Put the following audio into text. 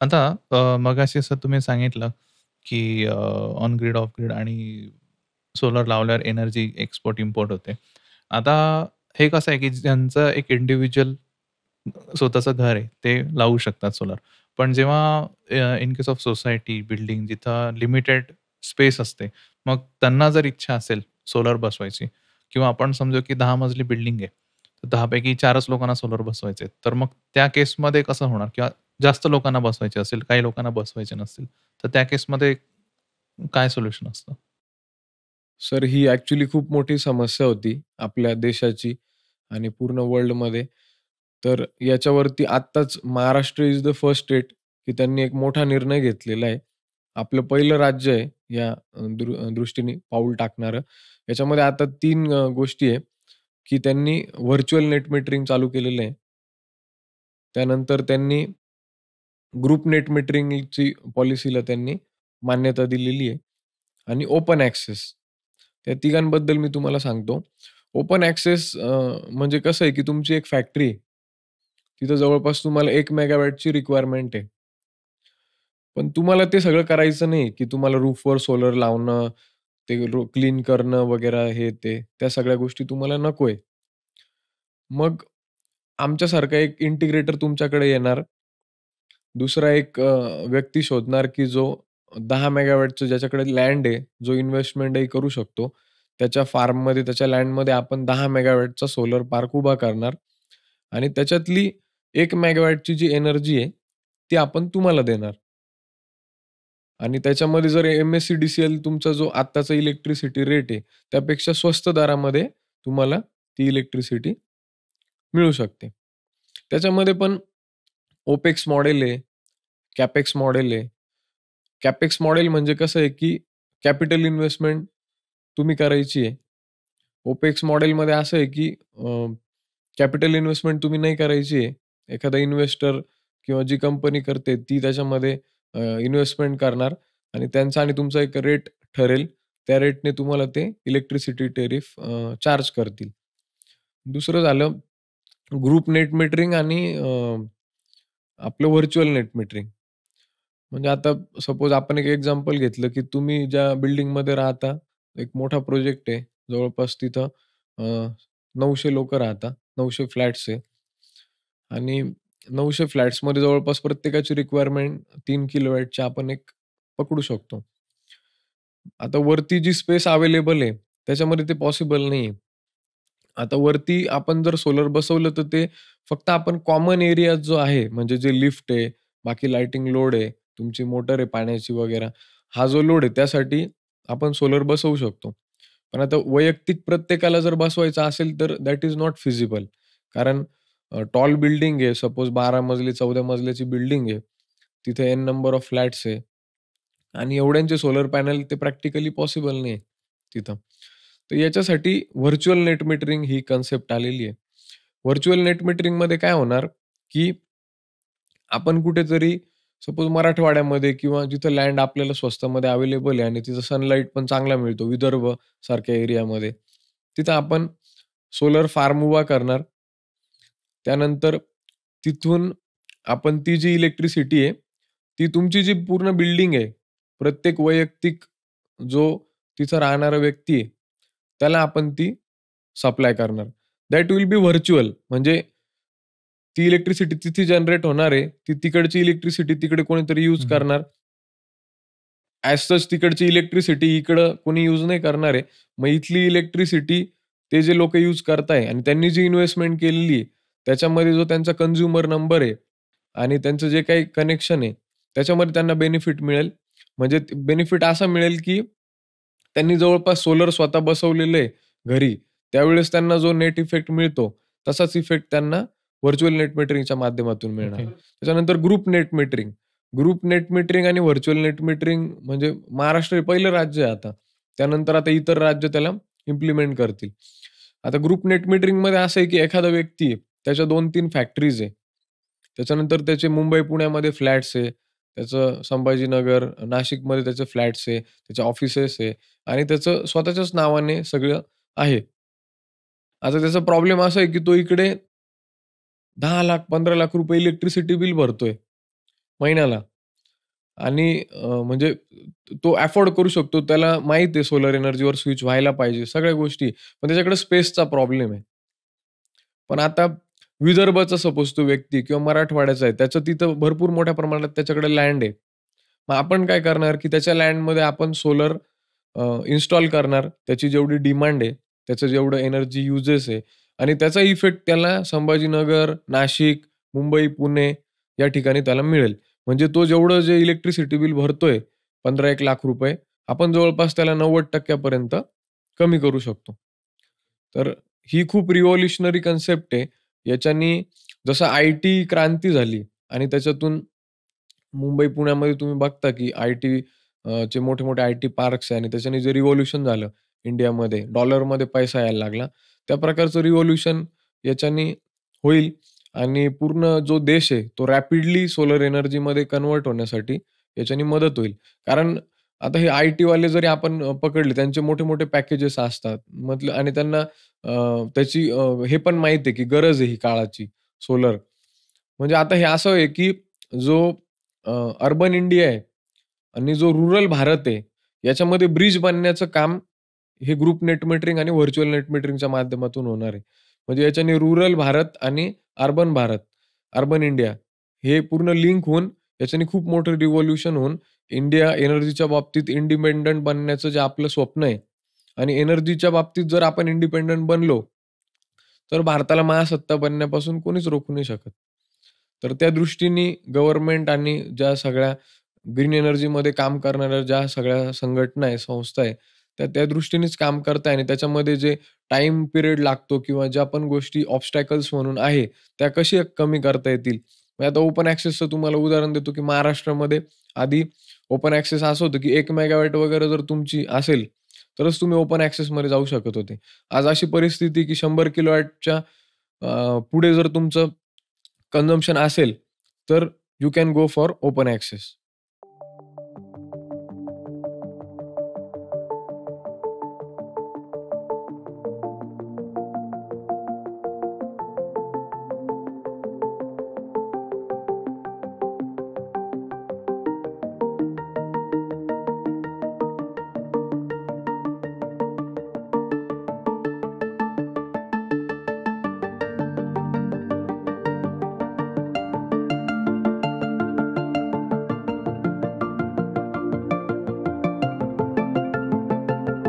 आता मगाशी असं तुम्ही सांगितलं, की ऑन ग्रिड, ऑफ ग्रिड आणि सोलर लावल्यावर एनर्जी एक्सपोर्ट, इम्पोर्ट होते. आता हे कसं आहे, की ज्यांचं एक इंडिव्हिज्युअल स्वतःचं घर आहे, ते लावू शकतात सोलर. पण जेव्हा in case of society, building जिथं लिमिटेड स्पेस असते, मग त्यांना जर इच्छा असेल सोलर बसवायची किंवा आपण समजू, की 10 मजली बिल्डिंग आहे. तर 10 पैकी 4च लोकांना सोलर बसवायचे आहेत. तर मग त्या केसमध्ये कसं होणार? किंवा जास्त लोकांना बसवायचे असेल, काही लोकांना बसवायचे नसतील, तर त्या केसमध्ये काय सोल्युशन असतं? सर, ही ॲक्चुअली खूप मोठी समस्या होती आपल्या देशाची आणि पूर्ण वर्ल्डमध्ये. तर याच्यावरती आत्ताच Maharashtra is the first state की त्यांनी एक मोठा निर्णय घेतलेला आहे. आपलं पहिलं राज्य आहे या दृष्टीने पाऊल टाकणारं. याच्यामध्ये आता 3 गोष्टी आहे, की त्यांनी व्हर्चुअल नेट मीटरिंग चालू केलेलं आहे. त्यानंतर त्यांनी ग्रुप नेट मीटरिंगची पॉलिसीला त्यांनी मान्यता दिलेली आहे आणि ओपन ॲक्सेस. त्या तिघांबद्दल मी तुम्हाला सांगतो. ओपन ॲक्सेस म्हणजे कसं आहे, की तुमची एक फॅक्टरी आहे. तिथं जवळपास तुम्हाला 1 मेगावॅटची रिक्वायरमेंट आहे. पण तुम्हाला ते सगळं करायचं नाही, की तुम्हाला रूफवर सोलर लावणं, ते क्लीन करणं वगैरे हे ते. त्या सगळ्या गोष्टी तुम्हाला नकोय. मग आमच्यासारखा एक इंटिग्रेटर तुमच्याकडे येणार. दुसरा एक व्यक्ती शोधणार, की जो 10 मेगावॅटचं ज्याच्याकडे लँड आहे, जो इन्व्हेस्टमेंटही करू शकतो. त्याच्या फार्ममध्ये, त्याच्या लँडमध्ये आपण 10 मेगावॅटचा सोलर पार्क उभा करणार आणि त्याच्यातली 1 मेगावॅटची जी एनर्जी आहे, ती आपण तुम्हाला देणार. आणि त्याच्यामध्ये जर एम-एस-सी-डी-सी-एल तुमचा जो आत्ताचा इलेक्ट्रिसिटी रेट आहे, त्यापेक्षा स्वस्त दरामध्ये तुम्हाला ती इलेक्ट्रिसिटी मिळू शकते. त्याच्यामध्ये पण ओपेक्स मॉडेल आहे, कॅपेक्स मॉडेल आहे. कॅपेक्स मॉडेल म्हणजे कसं आहे, की कॅपिटल इन्व्हेस्टमेंट तुम्ही करायची आहे. ओपेक्स मॉडेलमध्ये असं आहे, की कॅपिटल इन्व्हेस्टमेंट तुम्ही नाही करायची आहे. एखादा इन्व्हेस्टर किंवा जी कंपनी करते ती त्याच्यामध्ये इन्व्हेस्टमेंट करणार आणि त्यांचा आणि तुमचा एक रेट ठरेल. त्या रेटने तुम्हाला ते इलेक्ट्रिसिटी टेरिफ चार्ज करतील. दुसरं झालं ग्रुप नेट मीटरिंग आणि आपलं व्हर्चुअल नेट मीटरिंग. म्हणजे आता सपोज आपण एक एक्झाम्पल घेतलं, की तुम्ही ज्या बिल्डिंगमध्ये राहता, एक मोठा प्रोजेक्ट आहे. जवळपास तिथं अ, 900 लोकं राहतात. 900 फ्लॅट्स आहे आणि 900 फ्लॅट्समध्ये जवळपास प्रत्येकाची रिक्वायरमेंट 3 किलोवॅटची आपण एक पकडू शकतो. आता वरती जी स्पेस अवेलेबल आहे, त्याच्यामध्ये ते पॉसिबल नाहीये. आता वरती आपण जर सोलर बसवलं, तर ते फक्त आपण कॉमन एरिया जो आहे, म्हणजे जे लिफ्ट आहे, बाकी लाइटिंग लोड आहे, तुमची मोटर आहे पाण्याची वगैरे, हा जो लोड आहे त्यासाठी आपण सोलर बसवू शकतो. पण आता वैयक्तिक प्रत्येकाला जर बसवायचं असेल, तर दॅट इज नॉट फिजिबल. कारण टॉल बिल्डिंग आहे, सपोज 12 मजली, 14 मजल्याची बिल्डिंग आहे. तिथे एन नंबर ऑफ फ्लॅट्स आहे. आणि एवढ्यांचे सोलर पॅनल ते प्रॅक्टिकली पॉसिबल नाही तिथं. तर याच्यासाठी व्हर्चुअल नेट मीटरिंग ही कन्सेप्ट आलेली आहे. व्हर्चुअल नेट मीटरिंगमध्ये काय होणार, की आपण कुठेतरी सपोज मराठवाड्यामध्ये किंवा जिथं लँड आपल्याला स्वस्तामध्ये अवेलेबल आहे आणि तिथं सनलाईट पण चांगला मिळतो, विदर्भ सारख्या एरियामध्ये. तिथं आपण सोलर फार्म उभा करणार. त्यानंतर तिथून आपण ती जी इलेक्ट्रिसिटी आहे, ती तुमची जी पूर्ण बिल्डिंग आहे, प्रत्येक वैयक्तिक जो तिथं राहणारा व्यक्ती आहे, त्याला आपण ती सप्लाय करणार. दॅट विल बी व्हर्चुअल म्हणजे ती इलेक्ट्रिसिटी तिथे जनरेट होणार आहे. ती तिकडची इलेक्ट्रिसिटी तिकडे कोणीतरी यूज हं, करणार. ॲज सच तिकडची इलेक्ट्रिसिटी इकडं कोणी यूज नाही करणार आहे. मग इथली इलेक्ट्रिसिटी ते जे लोकं यूज करताय आणि त्यांनी जी इन्व्हेस्टमेंट केलेली आहे, त्याच्यामध्ये जो त्यांचा कन्झ्युमर नंबर आहे आणि त्यांचं जे काही कनेक्शन आहे, त्याच्यामध्ये त्यांना बेनिफिट मिळेल. म्हणजे बेनिफिट असा मिळेल, की त्यांनी जवळपास सोलर स्वतः बसवलेलं आहे घरी. त्यावेळेस त्यांना जो नेट इफेक्ट मिळतो, तसाच इफेक्ट त्यांना व्हर्चुअल नेट मीटरिंगच्या माध्यमातून मिळणार. ओके. त्याच्यानंतर group net metering. Group net metering आणि व्हर्चुअल नेट मीटरिंग म्हणजे महाराष्ट्र हे पहिलं राज्य आहे आता. त्यानंतर आता इतर राज्य त्याला इम्प्लिमेंट करतील. आता ग्रुप नेट मीटरिंगमध्ये असं आहे, की एखादा व्यक्ती आहे, त्याच्या 2-3 फॅक्टरीज आहे. त्याच्यानंतर त्याचे मुंबई, पुण्यामध्ये फ्लॅट्स आहे. त्याचं संभाजीनगर, नाशिकमध्ये त्याचे फ्लॅट्स आहे. त्याचे ऑफिसेस आहे आणि त्याचं स्वतःच्याच नावाने सगळं आहे. आता त्याचा प्रॉब्लेम असा आहे, की तो इकडे 10,00,000 ₹15,00,000 इलेक्ट्रिसिटी बिल भरतोय महिन्याला. आणि म्हणजे तो अफोर्ड करू शकतो. त्याला माहीत आहे सोलर एनर्जीवर स्विच व्हायला पाहिजे, सगळ्या गोष्टी. पण त्याच्याकडे स्पेसचा प्रॉब्लेम आहे. पण आता विदर्भाचा सपोज तो व्यक्ती किंवा मराठवाड्याचा आहे, त्याचं तिथं भरपूर मोठ्या प्रमाणात त्याच्याकडे लँड आहे. मग आपण काय करणार, की त्याच्या लँडमध्ये आपण सोलर इन्स्टॉल करणार. त्याची जेवढी डिमांड आहे, त्याचं जेवढं एनर्जी युजेस आहे आणि त्याचा इफेक्ट त्याला संभाजीनगर, नाशिक, मुंबई, पुणे या ठिकाणी त्याला मिळेल. म्हणजे तो जेवढं जे इलेक्ट्रिसिटी बिल भरतोय 15-1 लाख रुपये, आपण जवळपास त्याला 90% पर्यंत कमी करू शकतो. तर ही खूप रिव्होल्युशनरी कन्सेप्ट आहे. याच्यानी जसं आय-टी क्रांती झाली आणि त्याच्यातून मुंबई, पुण्यामध्ये तुम्ही बघता की चे मोठे-मोठे आय-टी पार्क्स आहे आणि त्याच्याने जे रिव्होल्यूशन झालं इंडियामध्ये, डॉलरमध्ये पैसा यायला लागला. त्या प्रकारचं रिव्होल्यूशन याच्याने होईल आणि पूर्ण जो देश आहे, तो रॅपिडली सोलर एनर्जीमध्ये कन्व्हर्ट होण्यासाठी याच्याने मदत होईल. कारण आता हे आय-टीवाले जरी आपण पकडले, त्यांचे मोठे-मोठे पॅकेजेस असतात. म्हटलं आणि त्यांना हे पण माहीत आहे की गरज आहे ही काळाची सोलर. म्हणजे आता हे असं आहे की जो अर्बन इंडिया आहे आणि जो रुरल भारत आहे, याच्यामध्ये ब्रिज बनण्याचं काम हे ग्रुप नेट मीटरिंग आणि व्हर्चुअल नेट मीटरिंगच्या माध्यमातून होणार आहे. म्हणजे याच्याने रुरल भारत आणि अर्बन भारत, अर्बन इंडिया हे पूर्ण लिंक होऊन याच्याने खूप मोठं रिव्होल्यूशन होऊन इंडिया एनर्जीच्या बाबतीत इंडिपेंडंट बनण्याचं जे आपलं स्वप्न आहे आणि एनर्जीच्या बाबतीत जर आपण इंडिपेंडंट बनलो, तर भारताला महासत्ता बनण्यापासून कोणीच रोखू नाही शकत. तर त्या दृष्टीने गव्हर्नमेंट आणि ज्या सगळ्या ग्रीन एनर्जीमध्ये काम करणाऱ्या ज्या सगळ्या संघटना आहे, संस्था आहे, त्या त्या दृष्टीनेच काम करत आहे आणि त्याच्यामध्ये जे टाईम पिरियड लागतो किंवा ज्या पण गोष्टी ऑब्स्टॅकल्स म्हणून आहे, त्या कशी कमी करता येतील. म्हणजे आता ओपन ॲक्सेसचं तुम्हाला उदाहरण देतो, की महाराष्ट्रामध्ये आधी ओपन ॲक्सेस असं होतं, की 1 मेगावाट वगैरे जर तुमची असेल, तरच तुम्ही ओपन ॲक्सेसमध्ये जाऊ शकत होते. आज अशी परिस्थिती, की 100 किलोवॅटच्या पुढे जर तुमचं कन्झम्पशन असेल, तर you can go for open access.